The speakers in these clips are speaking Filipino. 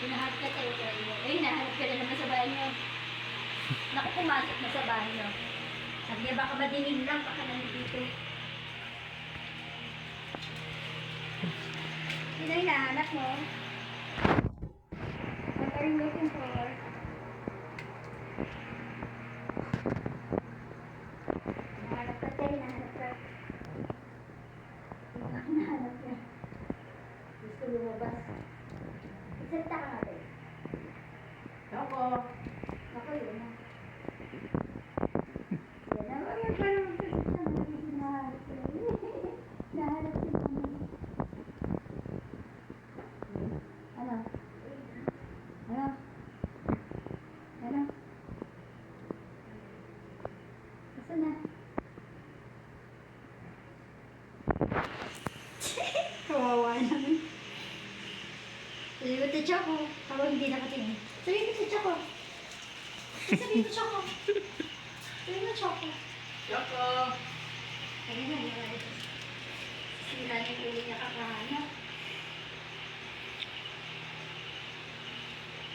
Hinahanap ka tayo kayo. Eh, hinahanap ka na naman sa banyo. Naku, pumasok na sa banyo. Sabi niya, baka madilim lang, baka nandito. Sino hinahanap mo? What are you looking for? Hinahanap ka tayo, hinahanap ka. Hinahanap ka. Gusto lumabas. Isalita ka natin. Ako. Ako yun na. Yan na. Ay, parang hinahanap ka. Hinahanap ka naman. Ano? Ano? Ano? Asan na? Kawawa naman. Sabi ko, Choco. Ako hindi nakatinig. Sabi ko, Choco. Sabi ko, Choco. Sabi ko, Choco. Choco. Sabi na, yun. Sira na yung ulo niya kakahanap.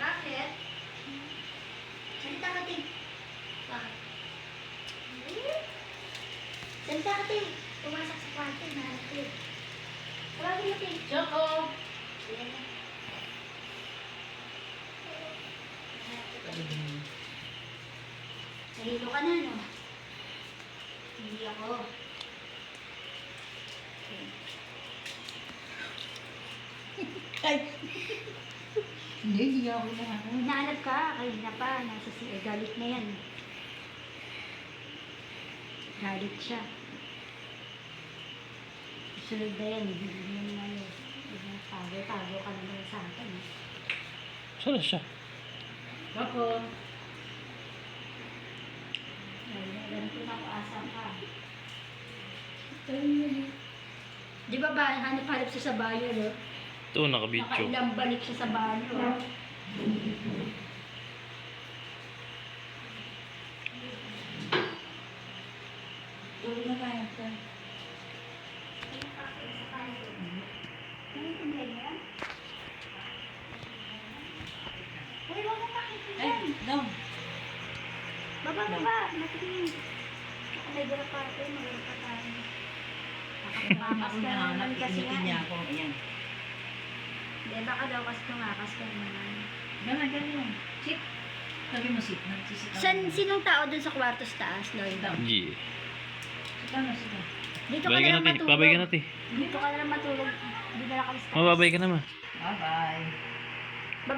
Bakit? Salita ka, Ting. Bakit? Salita ka, Ting. Pumasok sa kwarto, nahanap ko yun. Tawagin mo, Ting. Choco. Ayan na. Nahilo ka na, no? Hindi ako. Ay. Hindi ako na. Hinahanap ka, kanina pa, nasa siya, galit na yan. Galit siya. Sunod na yan, hindi mo naman yun. Tago ka naman sa akin. Saan na siya? Choco. Ganito na ako, asang ka. Di ba ba, hanap-hanap siya sa banyo, no? Ito, nakabidyo. Nakailang balik siya sa banyo. Tuloy na tayo. Uy, huwag mong pakita Ay, yan. down. Baba. Natingin. May gulap pa ito. Magulap pa tayo. Nakapamakas ka naman kasi nga. niya ako. Ayan. Hindi, baka daw kasi tumakas ka naman. Ganun. Sit. Sabi mo sit. Nagsisit ako. Sinong tao dun sa kwarto sa taas, Lloyd? G. Sit na, sit na. Dito ka Babay na ka lang natin. matulog. Babay ka natin. Dito ka na lang matulog. Hindi na nakalis. Mababay ka naman. Bye-bye.